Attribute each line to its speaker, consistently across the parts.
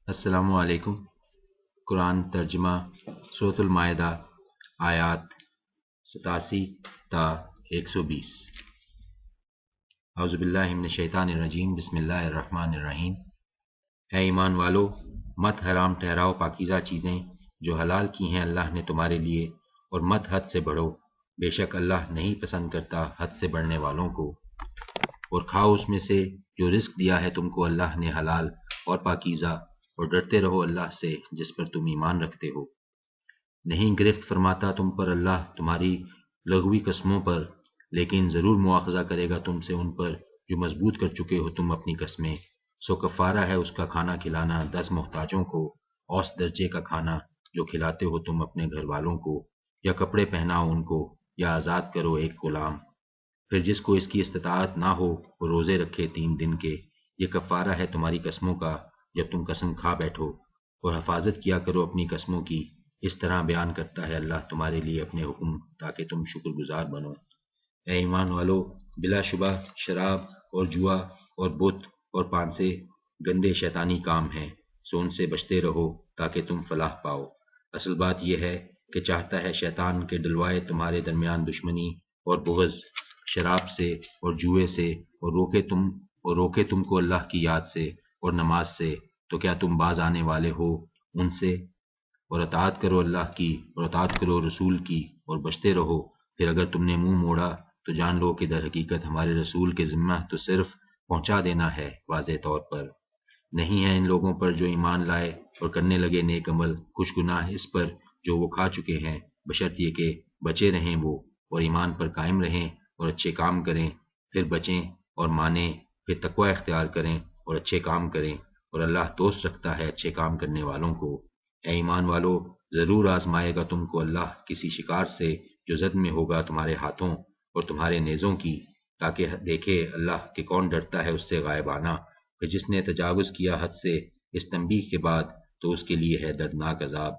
Speaker 1: السلام علیکم۔ قرآن ترجمہ سورۃ المائدہ، آیات 87 تا 120۔ اعوذ باللہ من الشیطان الرجیم، بسم اللہ الرحمن الرحیم۔ اے ایمان والو، مت حرام ٹھہراؤ پاکیزہ چیزیں جو حلال کی ہیں اللہ نے تمہارے لیے، اور مت حد سے بڑھو، بے شک اللہ نہیں پسند کرتا حد سے بڑھنے والوں کو۔ اور کھاؤ اس میں سے جو رزق دیا ہے تم کو اللہ نے حلال اور پاکیزہ، اور ڈرتے رہو اللہ سے جس پر تم ایمان رکھتے ہو۔ نہیں گرفت فرماتا تم پر اللہ تمہاری لغوی قسموں پر، لیکن ضرور مواخذہ کرے گا تم سے ان پر جو مضبوط کر چکے ہو تم اپنی قسمیں۔ سو کفارہ ہے اس کا کھانا کھلانا 10 محتاجوں کو، اوسط درجے کا کھانا جو کھلاتے ہو تم اپنے گھر والوں کو، یا کپڑے پہناؤ ان کو، یا آزاد کرو ایک غلام۔ پھر جس کو اس کی استطاعت نہ ہو وہ روزے رکھے 3 دن کے۔ یہ کفارہ ہے تمہاری قسموں کا جب تم قسم کھا بیٹھو، اور حفاظت کیا کرو اپنی قسموں کی۔ اس طرح بیان کرتا ہے اللہ تمہارے لیے اپنے حکم تاکہ تم شکر گزار بنو۔ اے ایمان والو، بلا شبہ شراب اور جوا اور بت اور پانسے گندے شیطانی کام ہیں، سو ان سے بچتے رہو تاکہ تم فلاح پاؤ۔ اصل بات یہ ہے کہ چاہتا ہے شیطان کے ڈلوائے تمہارے درمیان دشمنی اور بغض شراب سے اور جوئے سے، اور روکے تم کو اللہ کی یاد سے اور نماز سے۔ تو کیا تم باز آنے والے ہو ان سے؟ اور اطاعت کرو اللہ کی اور اطاعت کرو رسول کی، اور بچتے رہو۔ پھر اگر تم نے منہ موڑا تو جان لو کہ در حقیقت ہمارے رسول کے ذمہ تو صرف پہنچا دینا ہے واضح طور پر۔ نہیں ہے ان لوگوں پر جو ایمان لائے اور کرنے لگے نیک عمل کچھ گناہ اس پر جو وہ کھا چکے ہیں، بشرط یہ کہ بچے رہیں وہ، اور ایمان پر قائم رہیں اور اچھے کام کریں، پھر بچیں اور مانیں، پھر تقوی اختیار کریں اور اچھے کام کریں، اور اللہ دوست رکھتا ہے اچھے کام کرنے والوں کو۔ اے ایمان والو، ضرور آزمائے گا تم کو اللہ کسی شکار سے جو زد میں ہوگا تمہارے ہاتھوں اور تمہارے نیزوں کی، تاکہ دیکھے اللہ کہ کون ڈرتا ہے اس سے غائبانہ۔ پھر جس نے تجاوز کیا حد سے اس تنبیہ کے بعد تو اس کے لیے ہے دردناک عذاب۔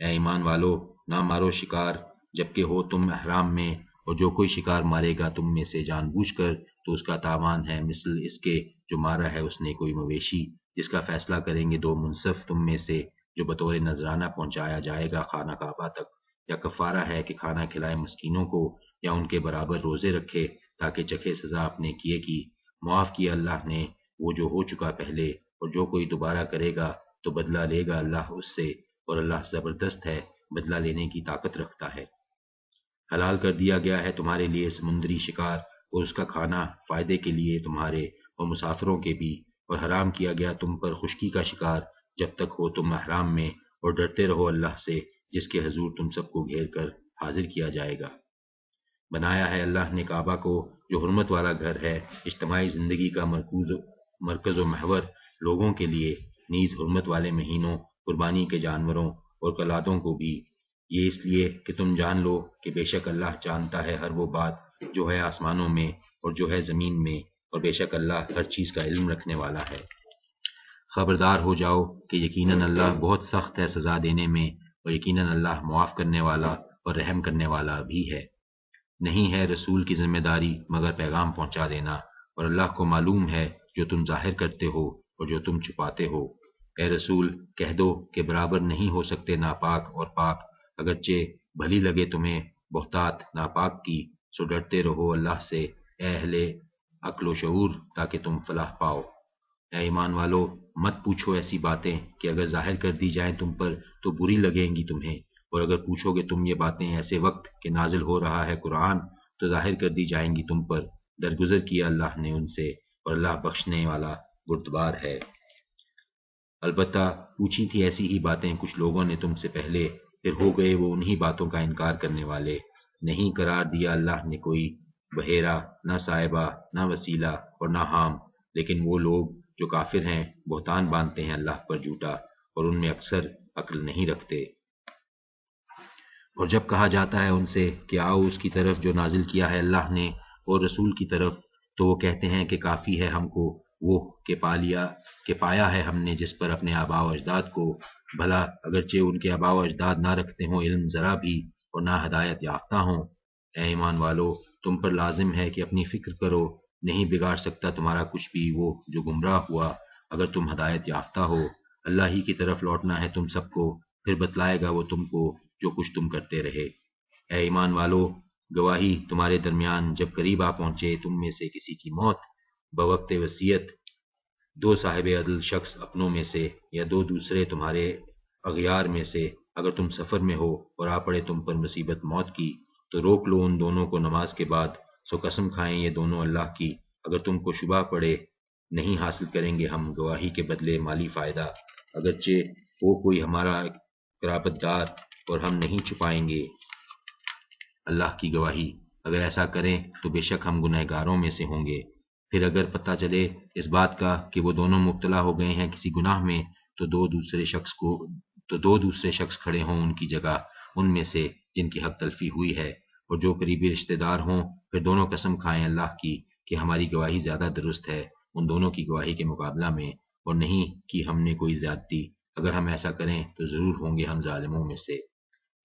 Speaker 1: اے ایمان والو، نہ مارو شکار جبکہ ہو تم احرام میں، اور جو کوئی شکار مارے گا تم میں سے جان بوجھ کر تو اس کا تاوان ہے مثل اس کے جو مارا ہے اس نے کوئی مویشی، جس کا فیصلہ کریں گے 2 منصف تم میں سے، جو بطور نذرانہ پہنچایا جائے گا خانہ کعبہ تک۔ یا کفارہ ہے کہ کھانا کھلائے مسکینوں کو، یا ان کے برابر روزے رکھے تاکہ چکھے سزا اپنے کیے کی۔ معاف کیا اللہ نے وہ جو ہو چکا پہلے، اور جو کوئی دوبارہ کرے گا تو بدلہ لے گا اللہ اس سے، اور اللہ زبردست ہے، بدلہ لینے کی طاقت رکھتا ہے۔ حلال کر دیا گیا ہے تمہارے لیے سمندری شکار اور اس کا کھانا فائدے کے لیے تمہارے اور مسافروں کے بھی، اور حرام کیا گیا تم پر خشکی کا شکار جب تک ہو تم احرام میں، اور ڈرتے رہو اللہ سے جس کے حضور تم سب کو گھیر کر حاضر کیا جائے گا۔ بنایا ہے اللہ نے کعبہ کو جو حرمت والا گھر ہے، اجتماعی زندگی کا مرکز و محور لوگوں کے لیے، نیز حرمت والے مہینوں، قربانی کے جانوروں اور کلادوں کو بھی۔ یہ اس لیے کہ تم جان لو کہ بے شک اللہ جانتا ہے ہر وہ بات جو ہے آسمانوں میں اور جو ہے زمین میں، اور بے شک اللہ ہر چیز کا علم رکھنے والا ہے۔ خبردار ہو جاؤ کہ یقیناً اللہ بہت سخت ہے سزا دینے میں، اور یقیناً اللہ معاف کرنے والا اور رحم کرنے والا بھی ہے۔ نہیں ہے رسول کی ذمہ داری مگر پیغام پہنچا دینا، اور اللہ کو معلوم ہے جو تم ظاہر کرتے ہو اور جو تم چھپاتے ہو۔ اے رسول، کہہ دو کہ برابر نہیں ہو سکتے ناپاک اور پاک، اگرچہ بھلی لگے تمہیں بہتات ناپاک کی، سو ڈرتے رہو اللہ سے اے اہل عقل و شعور تاکہ تم فلاح پاؤ۔ اے ایمان والو، مت پوچھو ایسی باتیں کہ اگر ظاہر کر دی جائیں تم پر تو بری لگیں گی تمہیں، اور اگر پوچھو گے تم یہ باتیں ایسے وقت کہ نازل ہو رہا ہے قرآن تو ظاہر کر دی جائیں گی تم پر۔ درگزر کیا اللہ نے ان سے، اور اللہ بخشنے والا بردبار ہے۔ البتہ پوچھی تھی ایسی ہی باتیں کچھ لوگوں نے تم سے پہلے، پھر ہو گئے وہ انہی باتوں کا انکار کرنے والے۔ نہیں قرار دیا اللہ نے کوئی بحیرہ، نہ صاحبہ، نہ وسیلہ اور نہ حام، لیکن وہ لوگ جو کافر ہیں بہتان باندھتے ہیں اللہ پر جھوٹا، اور ان میں اکثر عقل نہیں رکھتے۔ اور جب کہا جاتا ہے ان سے کہ آؤ اس کی طرف جو نازل کیا ہے اللہ نے اور رسول کی طرف، تو وہ کہتے ہیں کہ کافی ہے ہم کو وہ کہ پایا ہے ہم نے جس پر اپنے آباء و اجداد کو، بھلا اگرچہ ان کے آباء و اجداد نہ رکھتے ہوں علم ذرا بھی اور نہ ہدایت یافتہ ہوں۔ اے ایمان والو، تم پر لازم ہے کہ اپنی فکر کرو، نہیں بگاڑ سکتا تمہارا کچھ بھی وہ جو گمراہ ہوا اگر تم ہدایت یافتہ ہو۔ اللہ ہی کی طرف لوٹنا ہے تم سب کو، پھر بتلائے گا وہ تم کو جو کچھ تم کرتے رہے۔ اے ایمان والو، گواہی تمہارے درمیان جب قریب آ پہنچے تم میں سے کسی کی موت بوقت وصیت، دو صاحب عدل شخص اپنوں میں سے یا دو دوسرے تمہارے اغیار میں سے، اگر تم سفر میں ہو اور آ پڑے تم پر مصیبت موت کی، تو روک لو ان دونوں کو نماز کے بعد، سو قسم کھائیں یہ دونوں اللہ کی، اگر تم کو شبہ پڑے نہیں حاصل کریں گے ہم گواہی کے بدلے مالی فائدہ، اگرچہ وہ کوئی ہمارا قرابت دار، اور ہم نہیں چھپائیں گے اللہ کی گواہی، اگر ایسا کریں تو بے شک ہم گنہ گاروں میں سے ہوں گے۔ پھر اگر پتہ چلے اس بات کا کہ وہ دونوں مبتلا ہو گئے ہیں کسی گناہ میں، تو دو دوسرے شخص کھڑے ہوں ان کی جگہ، ان میں سے جن کی حق تلفی ہوئی ہے، اور جو قریبی رشتہ دار ہوں، پھر دونوں قسم کھائیں اللہ کی کہ ہماری گواہی زیادہ درست ہے ان دونوں کی گواہی کے مقابلہ میں، اور نہیں کہ ہم نے کوئی زیادتی، اگر ہم ایسا کریں تو ضرور ہوں گے ہم ظالموں میں سے۔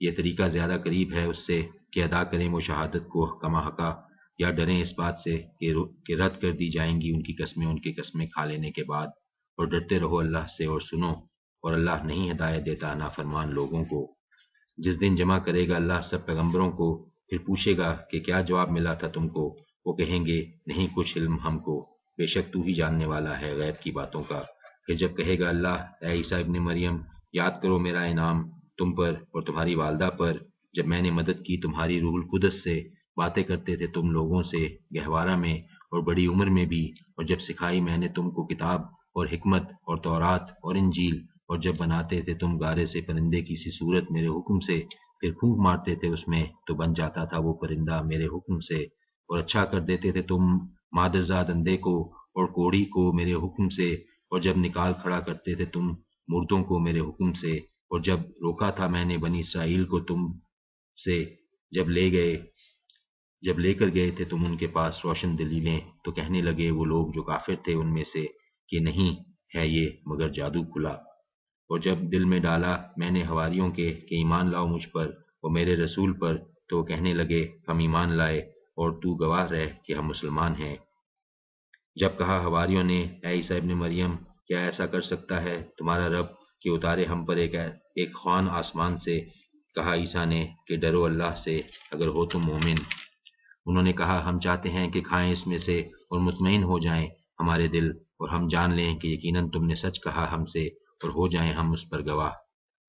Speaker 1: یہ طریقہ زیادہ قریب ہے اس سے کہ ادا کریں وہ شہادت کو کما حقا، یا ڈریں اس بات سے کہ رد کر دی جائیں گی ان کی قسمیں ان کی قسمیں کھا لینے کے بعد، اور ڈرتے رہو اللہ سے اور سنو، اور اللہ نہیں ہدایت دیتا نافرمان لوگوں کو۔ جس دن جمع کرے گا اللہ سب پیغمبروں کو، پھر پوچھے گا کہ کیا جواب ملا تھا تم کو، وہ کہیں گے نہیں کچھ علم ہم کو، بے شک تو ہی جاننے والا ہے غیب کی باتوں کا۔ پھر جب کہے گا اللہ اے عیسیٰ ابن مریم، یاد کرو میرا انعام تم پر اور تمہاری والدہ پر، جب میں نے مدد کی تمہاری روح القدس سے، باتیں کرتے تھے تم لوگوں سے گہوارہ میں اور بڑی عمر میں بھی، اور جب سکھائی میں نے تم کو کتاب اور حکمت اور تورات اور انجیل، اور جب بناتے تھے تم گارے سے پرندے کی سی صورت میرے حکم سے، پھر پھونک مارتے تھے اس میں تو بن جاتا تھا وہ پرندہ میرے حکم سے، اور اچھا کر دیتے تھے تم مادرزاد اندھے کو اور کوڑی کو میرے حکم سے، اور جب نکال کھڑا کرتے تھے تم مردوں کو میرے حکم سے، اور جب روکا تھا میں نے بنی اسرائیل کو تم سے، جب لے کر گئے تھے تم ان کے پاس روشن دلیلیں، تو کہنے لگے وہ لوگ جو کافر تھے ان میں سے کہ نہیں ہے یہ مگر جادو کھلا، اور جب دل میں ڈالا میں نے حواریوں کے کہ ایمان لاؤ مجھ پر اور میرے رسول پر، تو وہ کہنے لگے ہم ایمان لائے اور تو گواہ رہ کہ ہم مسلمان ہیں۔ جب کہا حواریوں نے اے عیسیٰ ابن مریم، کیا ایسا کر سکتا ہے تمہارا رب کہ اتارے ہم پر ایک خوان آسمان سے؟ کہا عیسیٰ نے کہ ڈرو اللہ سے اگر ہو تم مومن۔ انہوں نے کہا ہم چاہتے ہیں کہ کھائیں اس میں سے اور مطمئن ہو جائیں ہمارے دل، اور ہم جان لیں کہ یقیناً تم نے سچ کہا ہم سے، اور ہو جائیں ہم اس پر گواہ۔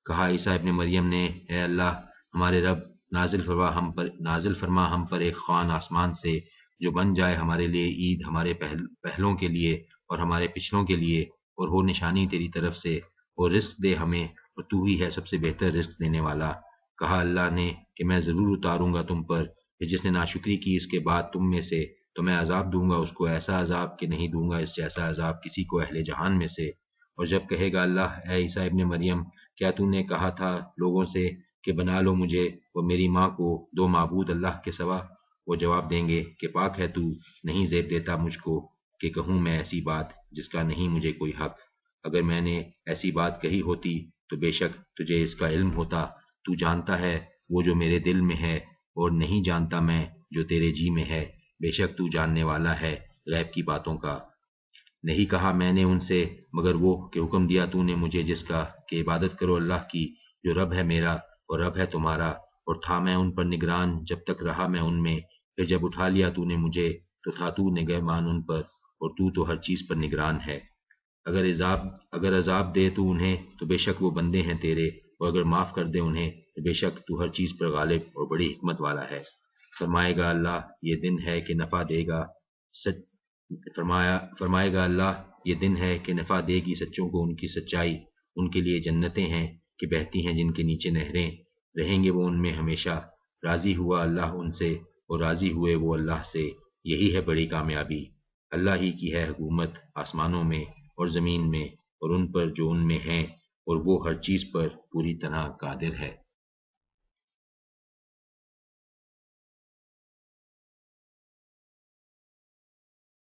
Speaker 1: کہا عیسیٰ ابن مریم نے اے اللہ ہمارے رب، نازل فرما ہم پر ایک خوان آسمان سے جو بن جائے ہمارے لیے عید، ہمارے پہلوں کے لیے اور ہمارے پچھلوں کے لیے، اور ہو نشانی تیری طرف سے، اور رزق دے ہمیں، اور تو ہی ہے سب سے بہتر رزق دینے والا۔ کہا اللہ نے کہ میں ضرور اتاروں گا تم پر، کہ جس نے ناشکری کی اس کے بعد تم میں سے، تو میں عذاب دوں گا اس کو ایسا عذاب کہ نہیں دوں گا اس جیسا عذاب کسی کو اہل جہان میں سے۔ اور جب کہے گا اللہ اے عیسیٰ ابن مریم، کیا تو نے کہا تھا لوگوں سے کہ بنا لو مجھے اور میری ماں کو دو معبود اللہ کے سوا؟ وہ جواب دیں گے کہ پاک ہے تو، نہیں زیب دیتا مجھ کو کہ کہوں میں ایسی بات جس کا نہیں مجھے کوئی حق، اگر میں نے ایسی بات کہی ہوتی تو بے شک تجھے اس کا علم ہوتا، تو جانتا ہے وہ جو میرے دل میں ہے، اور نہیں جانتا میں جو تیرے جی میں ہے، بے شک تو جاننے والا ہے غیب کی باتوں کا۔ نہیں کہا میں نے ان سے مگر وہ کہ حکم دیا تو نے مجھے جس کا کہ عبادت کرو اللہ کی جو رب ہے میرا اور رب ہے تمہارا، اور تھا میں ان پر نگران جب تک رہا میں ان میں، پھر جب اٹھا لیا تو نے مجھے تو تھا تو نگہبان ان پر، اور تو ہر چیز پر نگران ہے۔ اگر عذاب دے تو انہیں تو بے شک وہ بندے ہیں تیرے، اور اگر معاف کر دے انہیں تو بے شک تو ہر چیز پر غالب اور بڑی حکمت والا ہے۔ فرمائے گا اللہ یہ دن ہے کہ نفع دے گا فرمائے گا اللہ یہ دن ہے کہ نفع دے گی سچوں کو ان کی سچائی، ان کے لیے جنتیں ہیں کہ بہتی ہیں جن کے نیچے نہریں، رہیں گے وہ ان میں ہمیشہ۔ راضی ہوا اللہ ان سے اور راضی ہوئے وہ اللہ سے، یہی ہے بڑی کامیابی۔ اللہ ہی کی ہے حکومت آسمانوں میں اور زمین میں اور ان پر جو ان میں ہیں، اور وہ ہر چیز پر پوری طرح قادر ہے۔